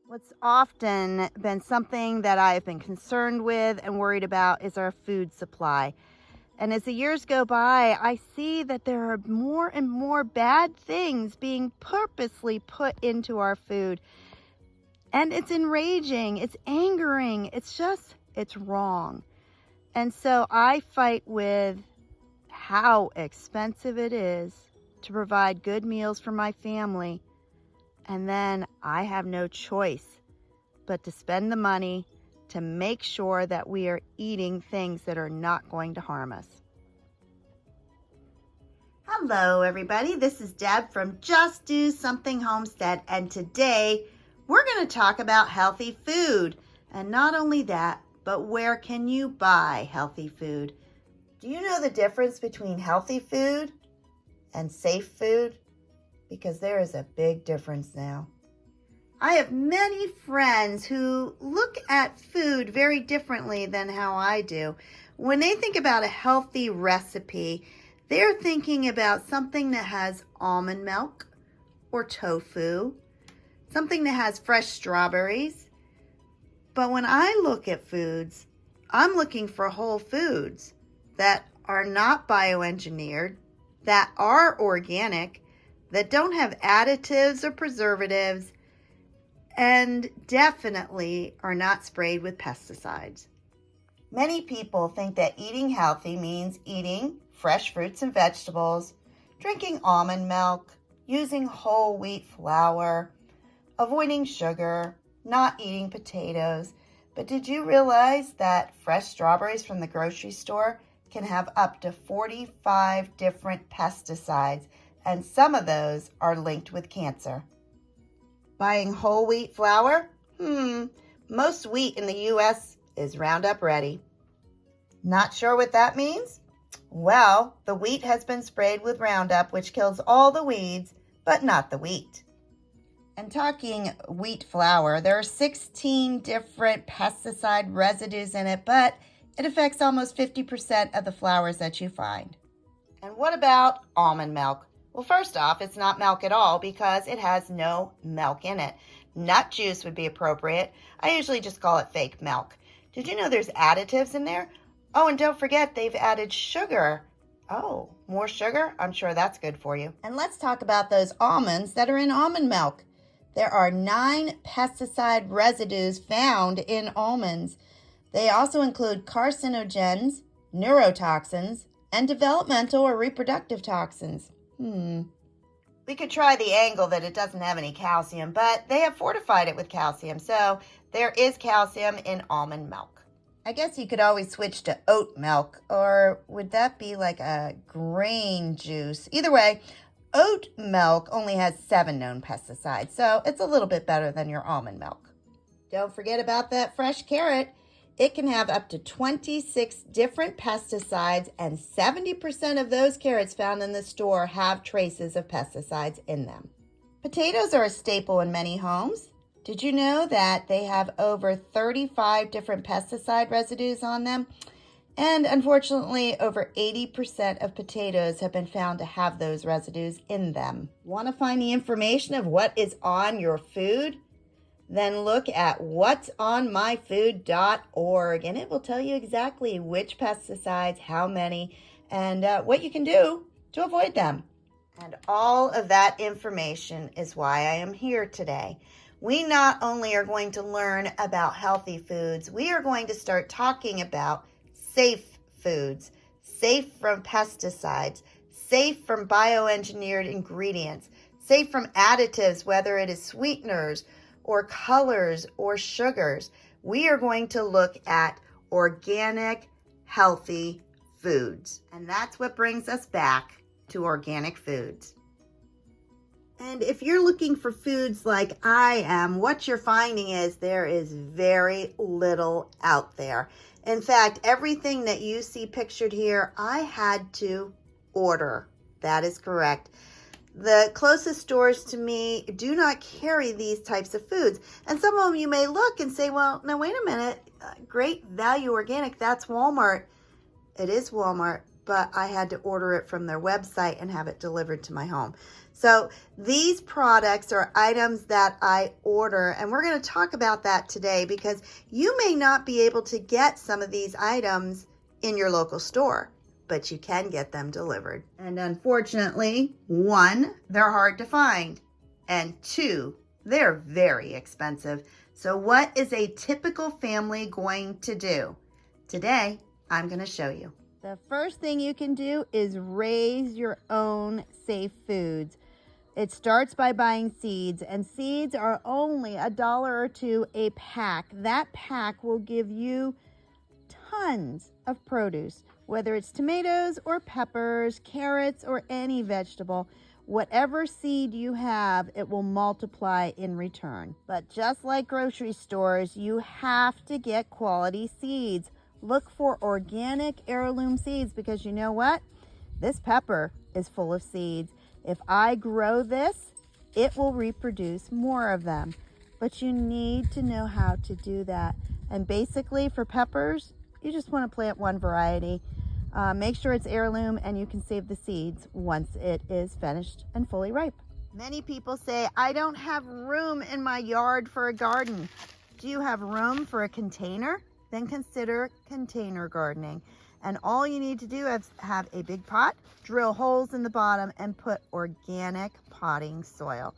What's often been something that I've been concerned with and worried about is our food supply. And as the years go by, I see that there are more and more bad things being purposely put into our food. And it's enraging, it's angering, it's wrong. And so I fight with how expensive it is to provide good meals for my family. And then I have no choice but to spend the money to make sure that we are eating things that are not going to harm us. Hello, everybody. This is Deb from Just Do Something Homestead, and today we're going to talk about healthy food. And not only that, but where can you buy healthy food? Do you know the difference between healthy food and safe food? Because there is a big difference now. I have many friends who look at food very differently than how I do. When they think about a healthy recipe, they're thinking about something that has almond milk or tofu, something that has fresh strawberries. But when I look at foods, I'm looking for whole foods that are not bioengineered, that are organic, that don't have additives or preservatives, and definitely are not sprayed with pesticides. Many people think that eating healthy means eating fresh fruits and vegetables, drinking almond milk, using whole wheat flour, avoiding sugar, not eating potatoes. But did you realize that fresh strawberries from the grocery store can have up to 45 different pesticides, and some of those are linked with cancer? Buying whole wheat flour? Most wheat in the U.S. is Roundup Ready. Not sure what that means? Well, the wheat has been sprayed with Roundup, which kills all the weeds, but not the wheat. And talking wheat flour, there are 16 different pesticide residues in it, but it affects almost 50% of the flours that you find. And what about almond milk? Well, first off, it's not milk at all because it has no milk in it. Nut juice would be appropriate. I usually just call it fake milk. Did you know there's additives in there? Oh, and don't forget they've added sugar. Oh, more sugar? I'm sure that's good for you. And let's talk about those almonds that are in almond milk. There are 9 pesticide residues found in almonds. They also include carcinogens, neurotoxins, and developmental or reproductive toxins. We could try the angle that it doesn't have any calcium, but they have fortified it with calcium, so there is calcium in almond milk. I guess you could always switch to oat milk, or would that be like a grain juice? Either way, oat milk only has 7 known pesticides, so it's a little bit better than your almond milk. Don't forget about that fresh carrot. It can have up to 26 different pesticides, and 70% of those carrots found in the store have traces of pesticides in them. Potatoes are a staple in many homes. Did you know that they have over 35 different pesticide residues on them? And unfortunately, over 80% of potatoes have been found to have those residues in them. Want to find the information of what is on your food? Then look at whatsonmyfood.org, and it will tell you exactly which pesticides, how many, and what you can do to avoid them. And all of that information is why I am here today. We not only are going to learn about healthy foods, we are going to start talking about safe foods, safe from pesticides, safe from bioengineered ingredients, safe from additives, whether it is sweeteners or colors or sugars. We are going to look at organic, healthy foods. And that's what brings us back to organic foods. And if you're looking for foods like I am, what you're finding is there is very little out there. In fact, everything that you see pictured here, I had to order. That is correct. The closest stores to me do not carry these types of foods. And some of them you may look and say, well, now wait a minute, Great Value Organic, that's Walmart. It is Walmart, but I had to order it from their website and have it delivered to my home. So these products are items that I order, and we're going to talk about that today because you may not be able to get some of these items in your local store, but you can get them delivered. And unfortunately, one, they're hard to find, and two, they're very expensive. So what is a typical family going to do? Today, I'm going to show you. The first thing you can do is raise your own safe foods. It starts by buying seeds, and seeds are only $1 or $2 a pack. That pack will give you tons of produce, whether it's tomatoes or peppers, carrots, or any vegetable. Whatever seed you have, it will multiply in return. But just like grocery stores, you have to get quality seeds. Look for organic heirloom seeds because you know what? This pepper is full of seeds. If I grow this, it will reproduce more of them. But you need to know how to do that. And basically for peppers, you just want to plant one variety. Make sure it's heirloom and you can save the seeds once it is finished and fully ripe. Many people say, I don't have room in my yard for a garden. Do you have room for a container? Then consider container gardening. And all you need to do is have a big pot, drill holes in the bottom, and put organic potting soil.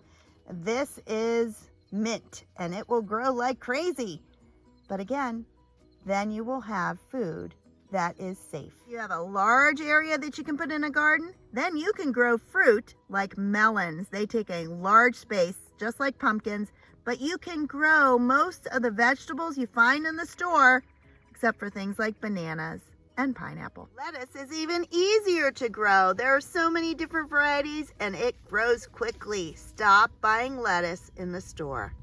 This is mint, and it will grow like crazy. But again, then you will have food that is safe. You have a large area that you can put in a garden, then you can grow fruit like melons. They take a large space, just like pumpkins, but you can grow most of the vegetables you find in the store, except for things like bananas and pineapple. Lettuce is even easier to grow. There are so many different varieties and it grows quickly. Stop buying lettuce in the store.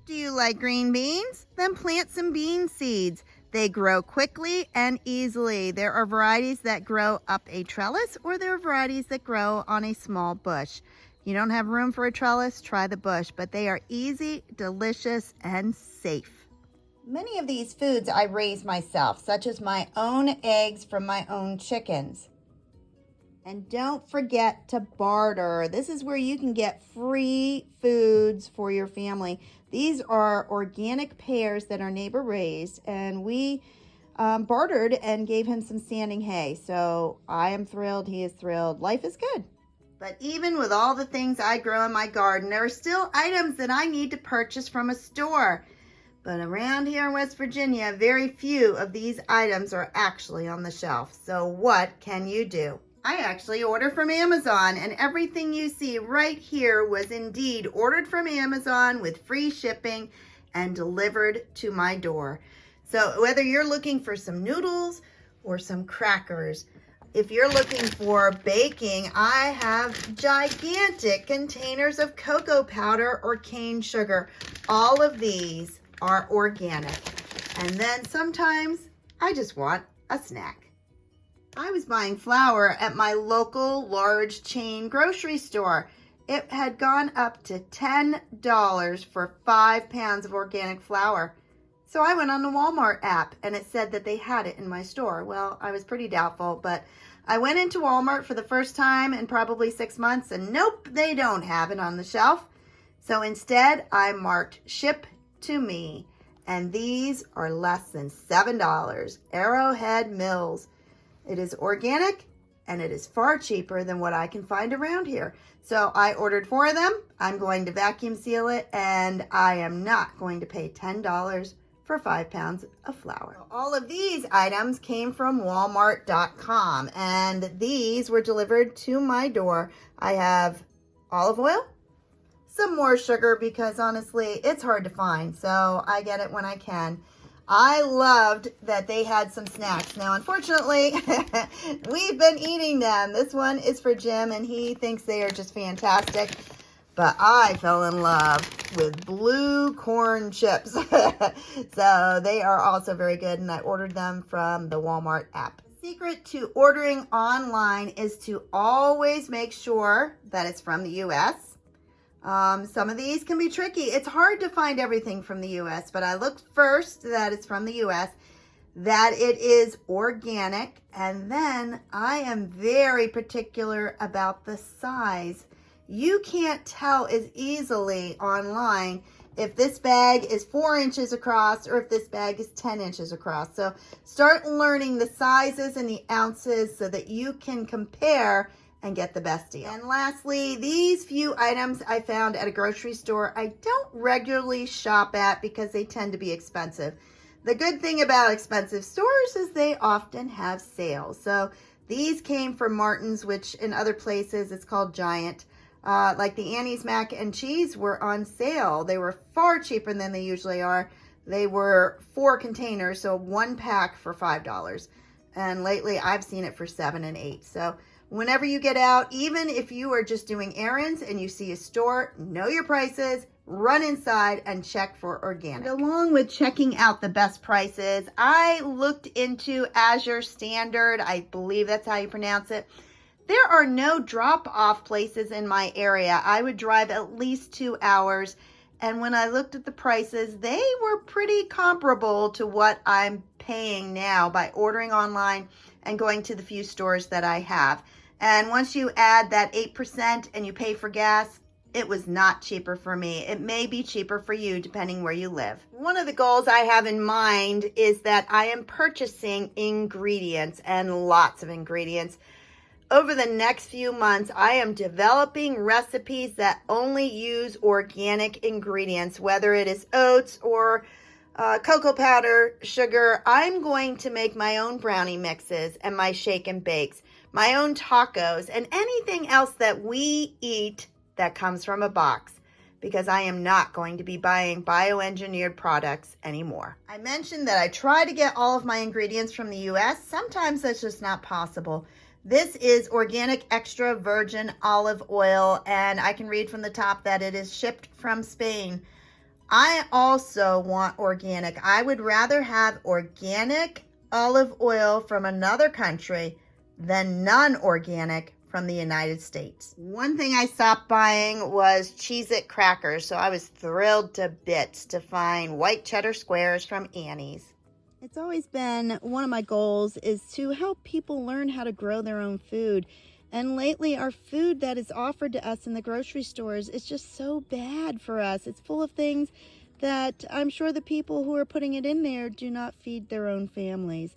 Do you like green beans? Then plant some bean seeds. They grow quickly and easily. There are varieties that grow up a trellis or there are varieties that grow on a small bush. You don't have room for a trellis, try the bush, but they are easy, delicious, and safe. Many of these foods I raise myself, such as my own eggs from my own chickens. And don't forget to barter. This is where you can get free foods for your family. These are organic pears that our neighbor raised, and we bartered and gave him some standing hay. So I am thrilled, he is thrilled. Life is good. But even with all the things I grow in my garden, there are still items that I need to purchase from a store. But around here in West Virginia, very few of these items are actually on the shelf. So what can you do? I actually order from Amazon, and everything you see right here was indeed ordered from Amazon with free shipping and delivered to my door. So whether you're looking for some noodles or some crackers, if you're looking for baking, I have gigantic containers of cocoa powder or cane sugar. All of these are organic. And then sometimes I just want a snack. I was buying flour at my local large chain grocery store. It had gone up to $10 for 5 pounds of organic flour. So I went on the Walmart app and it said that they had it in my store. Well, I was pretty doubtful, but I went into Walmart for the first time in probably 6 months and nope, they don't have it on the shelf. So instead I marked ship to me, and these are less than $7. Arrowhead Mills. It is organic and it is far cheaper than what I can find around here. So I ordered 4 of them. I'm going to vacuum seal it, and I am not going to pay $10 for 5 pounds of flour. All of these items came from Walmart.com, and these were delivered to my door. I have olive oil, some more sugar because honestly it's hard to find, so I get it when I can. I loved that they had some snacks. Now unfortunately we've been eating them. This one is for Jim and he thinks they are just fantastic, but I fell in love with blue corn chips. So they are also very good, and I ordered them from the Walmart app. The secret to ordering online is to always make sure that it's from the US. Some of these can be tricky. It's hard to find everything from the US, but I look first that it's from the US, that it is organic, and then I am very particular about the size. You can't tell as easily online if this bag is 4 inches across or if this bag is 10 inches across. So start learning the sizes and the ounces so that you can compare and get the best deal. And lastly, these few items I found at a grocery store I don't regularly shop at because they tend to be expensive. The good thing about expensive stores is they often have sales. So these came from Martin's, which in other places it's called Giant. Like the Annie's mac and cheese were on sale. They were far cheaper than they usually are. They were 4 containers, so 1 pack for $5. And lately I've seen it for $7 and $8. So whenever you get out, even if you are just doing errands and you see a store, know your prices, run inside and check for organic. And along with checking out the best prices, I looked into Azure Standard. I believe that's how you pronounce it. There are no drop-off places in my area. I would drive at least 2 hours, and when I looked at the prices, they were pretty comparable to what I'm paying now by ordering online and going to the few stores that I have. And once you add that 8% and you pay for gas, it was not cheaper for me. It may be cheaper for you depending where you live. One of the goals I have in mind is that I am purchasing ingredients, and lots of ingredients. Over the next few months, I am developing recipes that only use organic ingredients, whether it is oats or cocoa powder, sugar. I'm going to make my own brownie mixes and my shake and bakes, my own tacos, and anything else that we eat that comes from a box, because I am not going to be buying bioengineered products anymore. I mentioned that I try to get all of my ingredients from the US. Sometimes that's just not possible. This is organic extra virgin olive oil, and I can read from the top that it is shipped from Spain. I also want organic. I would rather have organic olive oil from another country than non-organic from the United States. One thing I stopped buying was Cheez-It crackers, so I was thrilled to bits to find white cheddar squares from Annie's. It's always been one of my goals is to help people learn how to grow their own food. And lately our food that is offered to us in the grocery stores is just so bad for us. It's full of things that I'm sure the people who are putting it in there do not feed their own families.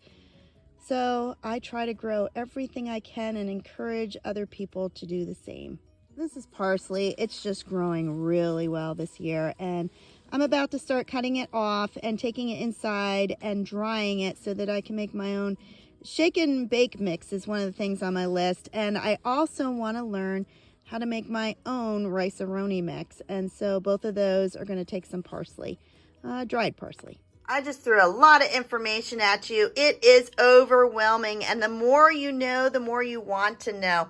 So I try to grow everything I can and encourage other people to do the same. This is parsley. It's just growing really well this year, and I'm about to start cutting it off and taking it inside and drying it so that I can make my own shake and bake mix is one of the things on my list. And I also want to learn how to make my own rice-a-roni mix. And so both of those are going to take some parsley, dried parsley. I just threw a lot of information at you. It is overwhelming, and the more you know, the more you want to know.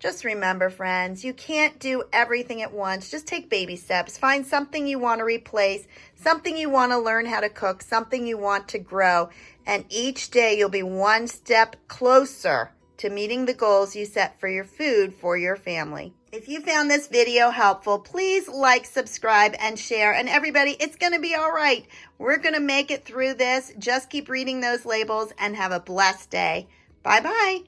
Just remember, friends, you can't do everything at once. Just take baby steps. Find something you want to replace, something you want to learn how to cook, something you want to grow. And each day you'll be one step closer to meeting the goals you set for your food for your family. If you found this video helpful, please like, subscribe, and share. And everybody, it's going to be all right. We're going to make it through this. Just keep reading those labels and have a blessed day. Bye-bye.